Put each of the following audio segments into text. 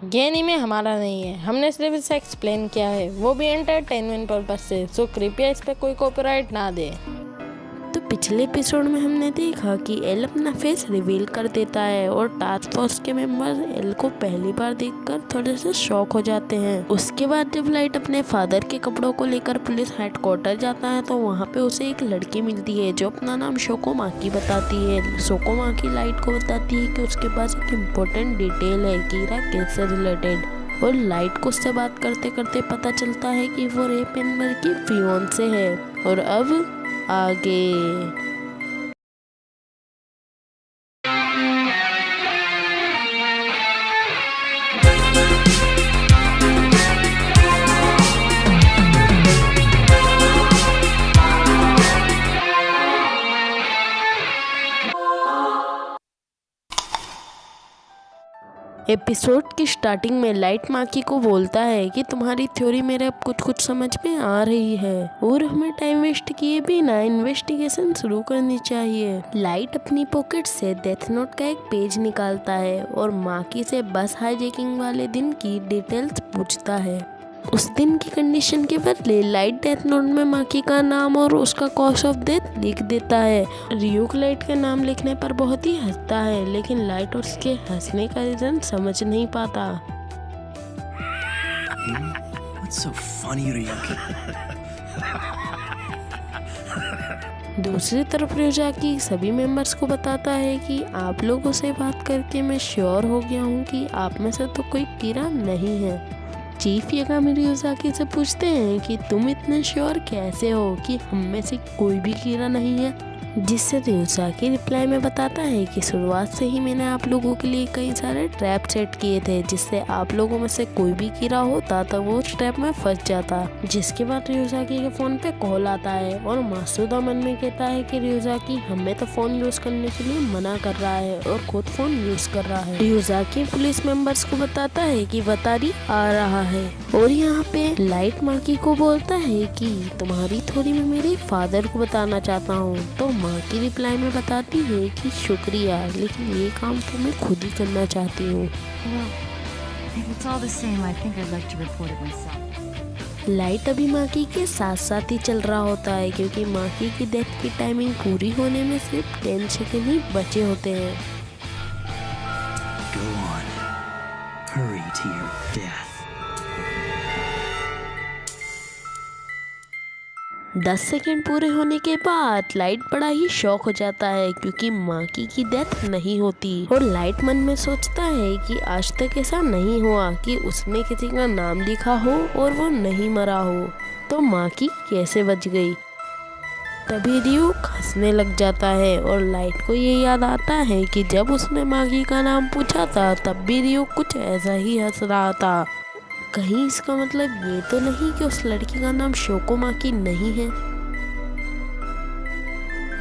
ये एनीमे हमारा नहीं है, हमने सिर्फ इसे एक्सप्लेन किया है, वो भी एंटरटेनमेंट पर्पज से। सो कृपया इस पे कोई कॉपीराइट ना दे। तो पिछले एपिसोड में हमने देखा कि एल अपना फेस रिवील कर देता है और टास्क फोर्स के मेंबर्स एल को पहली बार देखकर थोड़े से शॉक हो जाते हैं। उसके बाद जब लाइट अपने फादर के कपड़ों को लेकर पुलिस हेडक्वार्टर जाता है तो वहाँ पे उसे एक लड़की मिलती है जो अपना नाम शोकोमाकी बताती है। शोकोमाकी लाइट को बताती है कि उसके पास एक इम्पोर्टेंट डिटेल है कीरा केस से रिलेटेड, और लाइट को उससे बात करते करते पता चलता है कि वो रेप एम्बर की फियोंसे है। और अब आगे एपिसोड की स्टार्टिंग में लाइट माकी को बोलता है कि तुम्हारी थ्योरी मेरे अब कुछ कुछ समझ में आ रही है और हमें टाइम वेस्ट किए बिना इन्वेस्टिगेशन शुरू करनी चाहिए। लाइट अपनी पॉकेट से डेथ नोट का एक पेज निकालता है और माकी से बस हाईजैकिंग वाले दिन की डिटेल्स पूछता है। उस दिन की कंडीशन के बदले लाइट डेथ नोट में माकी का नाम और उसका कॉज ऑफ डेथ लिख देता है। रियूक लाइट का नाम लिखने पर बहुत ही हंसता है, लेकिन लाइट उसके हंसने का रीजन समझ नहीं पाता। What's so funny, Ryuki? दूसरी तरफ रियोजाकी सभी मेंबर्स को बताता है कि आप लोगों से बात करके मैं श्योर हो गया हूँ कि आप में से तो कोई कीड़ा नहीं है। चीफ यागामी रियोजाकी से पूछते हैं कि तुम इतने श्योर कैसे हो कि हम में से कोई भी कीड़ा नहीं है, जिससे रियोजाकी रिप्लाई में बताता है कि शुरुआत से ही मैंने आप लोगों के लिए कई सारे ट्रैप सेट किए थे, जिससे आप लोगों में से कोई भी कीड़ा होता तो वो ट्रैप में फंस जाता। जिसके बाद रियोजाकी के फोन पे कॉल आता है और मासूदा मन में कहता है कि रियोजाकी हमें तो फोन यूज करने के लिए मना कर रहा है और खुद फोन यूज कर रहा है। रियोजाकी पुलिस मेंबर्स को बताता है कि वतारी आ रहा है और यहाँ पे लाइट माकी को बोलता है कि तुम्हारी थ्योरी में मेरे फादर को बताना चाहता हूँ। तो माँ की रिप्लाई में बताती है कि शुक्रिया, लेकिन ये काम तो मैं खुद ही करना चाहती हूँ। लाइट अभी माकी के साथ साथ ही चल रहा होता है क्योंकि माकी की डेथ की टाइमिंग पूरी होने में सिर्फ 10 सेकंड ही बचे होते हैं। Go on. Hurry to your death. 10 second पूरे होने के बाद लाइट बड़ा ही शॉक हो जाता है क्योंकि माकी की डेथ नहीं होती और लाइट मन में सोचता है कि आज तक ऐसा नहीं हुआ कि उसने किसी का नाम लिखा हो और वो नहीं मरा हो, तो माकी कैसे बच गई। तभी रियूक हंसने लग जाता है और लाइट को ये याद आता है कि जब उसने माकी का नाम पूछा था तब भी रियूक कुछ ऐसा ही हंस रहा था। कहीं इसका मतलब ये तो नहीं कि उस लड़की का नाम शोकोमाकी नहीं है।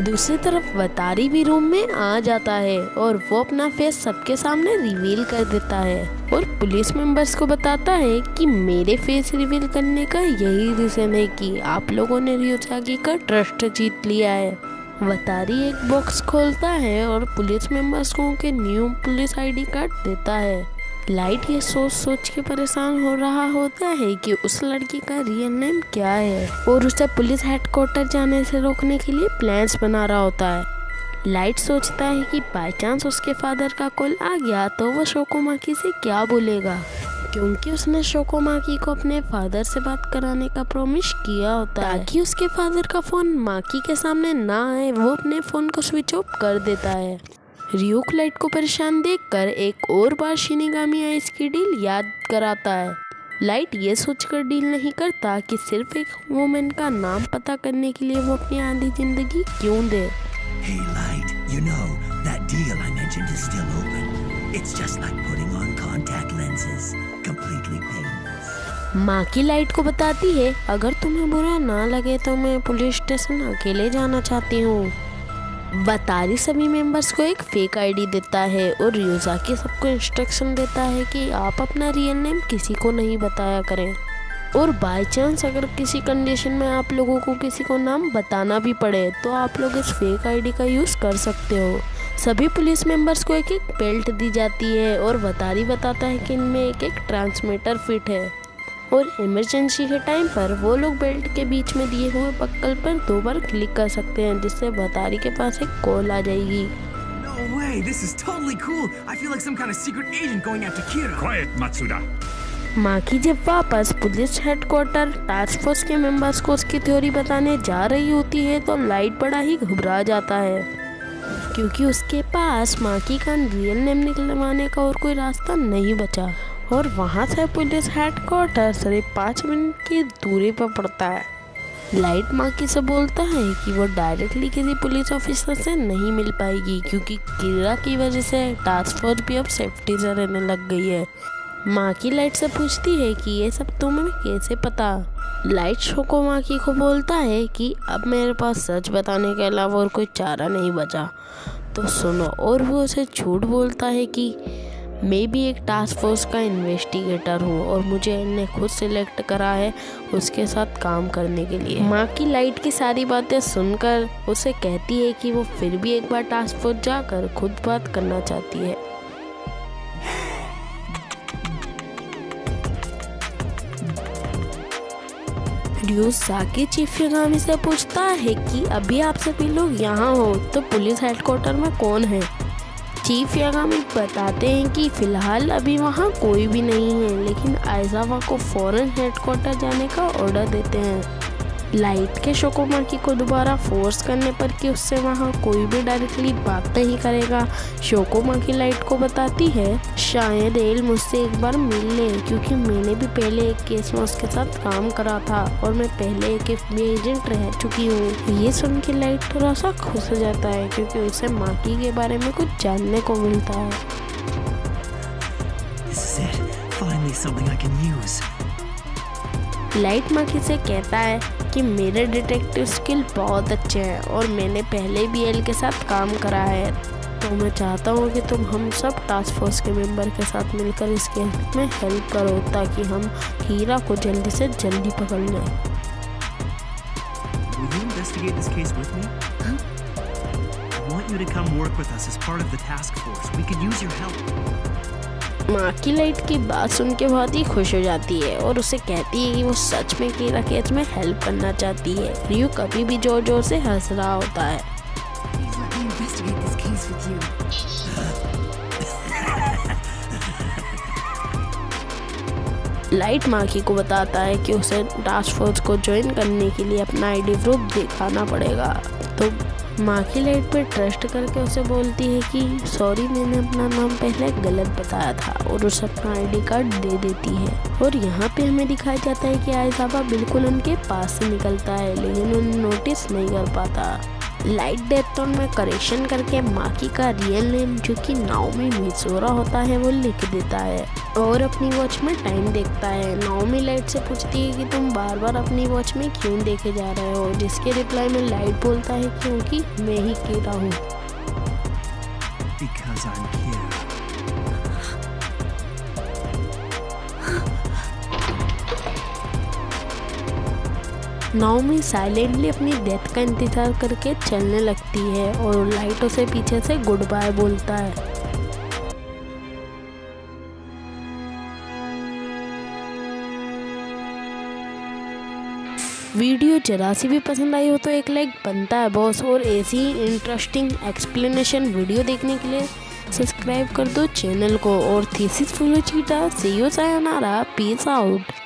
दूसरी तरफ वतारी भी रूम में आ जाता है और वो अपना फेस सबके सामने रिवील कर देता है और पुलिस मेंबर्स को बताता है कि मेरे फेस रिवील करने का यही रीजन है कि आप लोगों ने रियोजाकी का ट्रस्ट जीत लिया है। वतारी एक बॉक्स खोलता है और पुलिस मेंबर्स को उनके न्यू पुलिस आईडी कार्ड देता है। लाइट ये सोच सोच के परेशान हो रहा होता है कि उस लड़की का रियल नेम क्या है और उसे पुलिस हेडक्वार्टर जाने से रोकने के लिए प्लान्स बना रहा होता है। लाइट सोचता है कि बाय चांस उसके फादर का कॉल आ गया तो वो शोकोमाकी से क्या बोलेगा, क्योंकि उसने शोकोमाकी को अपने फादर से बात कराने का प्रॉमिस किया होता है। ताकि उसके फादर का फोन माकी के सामने ना आए वो अपने फोन को स्विच ऑफ कर देता है। रियूक लाइट को परेशान देखकर एक और बार शिनिगामी आइस की डील याद कराता है। लाइट ये सोचकर डील नहीं करता कि सिर्फ एक वुमेन का नाम पता करने के लिए वो अपनी आधी जिंदगी क्यों दे। Hey, Light, you know, that deal I mentioned is still open. It's just like putting on contact lenses. Completely painless. माँ की लाइट को बताती है अगर तुम्हें बुरा ना लगे तो मैं पुलिस स्टेशन अकेले जाना चाहती हूँ। वतारी सभी मेंबर्स को एक फेक आईडी देता है और रियोजाकी सबको इंस्ट्रक्शन देता है कि आप अपना रियल नेम किसी को नहीं बताया करें और बाय चांस अगर किसी कंडीशन में आप लोगों को किसी को नाम बताना भी पड़े तो आप लोग इस फेक आईडी का यूज़ कर सकते हो। सभी पुलिस मेंबर्स को एक एक बेल्ट दी जाती है और वतारी बताता है कि इनमें एक एक ट्रांसमीटर फिट है और इमरजेंसी के टाइम पर वो लोग बेल्ट के बीच में दिए हुए बक्कल पर 2 बार क्लिक कर सकते हैं, जिससे वतारी के पास एक कॉल आ जाएगी। No way, this is totally cool. I feel like some kind of secret agent going after Kira. Quiet, Matsuda. माकी जब वापस पुलिस हेडक्वार्टर टास्क फोर्स के मेंबर्स को उसकी थ्योरी बताने जा रही होती है तो लाइट बड़ा ही घबरा जाता है, क्योंकि उसके पास माकी का रियल नेम निकलवाने का और कोई रास्ता नहीं बचा और वहाँ से पुलिस हेडक्वार्टर सिर्फ 5 मिनट की दूरी पर पड़ता है। लाइट माकी से बोलता है कि वो डायरेक्टली किसी पुलिस ऑफिसर से नहीं मिल पाएगी, क्योंकि कीरा की वजह से टास्क फोर्स भी अब सेफ्टी से रहने लग गई है। माकी लाइट से पूछती है कि ये सब तुम्हें कैसे पता। लाइट शोको माकी को बोलता है कि अब मेरे पास सच बताने के अलावा और कोई चारा नहीं बचा, तो सुनो। और वो उसे झूठ बोलता है कि मैं भी एक टास्क फोर्स का इन्वेस्टिगेटर हूँ और मुझे इन्हें खुद सिलेक्ट करा है उसके साथ काम करने के लिए। माकी लाइट की सारी बातें सुनकर उसे कहती है कि वो फिर भी एक बार टास्क फोर्स जाकर खुद बात करना चाहती है। साकी चीफ यागामी से पूछता है कि अभी आप सभी लोग यहाँ हो तो पुलिस हेडक्वार्टर में कौन है। चीफ यागामी बताते हैं कि फिलहाल अभी वहाँ कोई भी नहीं है, लेकिन आइजावा को फौरन हेडक्वार्टर जाने का ऑर्डर देते हैं। लाइट के शोकोमाकी को दोबारा फोर्स करने पर कि उससे वहाँ कोई भी डायरेक्टली बात नहीं करेगा, शोकोमाकी लाइट को बताती है शायद एल मुझसे एक बार मिल ले, क्योंकि मैंने भी पहले एक केस में उसके साथ काम करा था और मैं पहले एक FBI एजेंट रह चुकी हूँ। ये सुन के लाइट थोड़ा सा खुश हो जाता है, क्योंकि उसे माकी के बारे में कुछ जानने को मिलता है। This is it. Finally something I can use. Light Maki से कहता है कि मेरे डिटेक्टिव स्किल बहुत अच्छे हैं और मैंने पहले भी एल के साथ काम करा है, तो मैं चाहता हूँ कि तुम हम सब टास्क फोर्स के मेंबर के साथ मिलकर इस केस में हेल्प करो, ताकि हम हीरा को जल्दी से जल्दी पकड़ लें। Will you investigate this case with me? I want you to come work with us as part of the task force. We could use your help. Maki Light की बात सुन के बहुत ही खुश हो जाती है और उसे कहती है कि वो सच में कीरा केस में हेल्प करना चाहती है। रियू कभी भी जोर जोर से हंस रहा होता है। Please let me investigate this case with you. Light Maki को बताता है कि उसे टास्क फोर्स को ज्वाइन करने के लिए अपना आईडी प्रूफ दिखाना पड़ेगा, तो माकी लाइट पे ट्रस्ट करके उसे बोलती है कि सॉरी मैंने अपना नाम पहले गलत बताया था, और उसे अपना आईडी कार्ड दे देती है। और यहाँ पे हमें दिखाया जाता है कि आइजावा बिल्कुल उनके पास से निकलता है, लेकिन उन्हें नोटिस नहीं कर पाता। लाइट डेप्टोन में करेक्शन करके माकी का रियल नेम जो कि नाओमी मिजोरा होता है वो लिख देता है और अपनी वॉच में टाइम देखता है। नाओमी लाइट से पूछती है कि तुम बार बार अपनी वॉच में क्यों देखे जा रहे हो, जिसके रिप्लाई में लाइट बोलता है क्योंकि मैं ही कीरा हूँ। Because I'm Kira. Naomi silently अपनी डेथ का इंतजार करके चलने लगती है और लाइट उसे पीछे से गुड बाय बोलता है। वीडियो जरा सी भी पसंद आई हो तो एक लाइक बनता है बॉस, और ऐसी ही इंटरेस्टिंग एक्सप्लेनेशन वीडियो देखने के लिए सब्सक्राइब कर दो चैनल को। और थीसिस फुलो चीटा, सी यू सायोनारा, पीस आउट।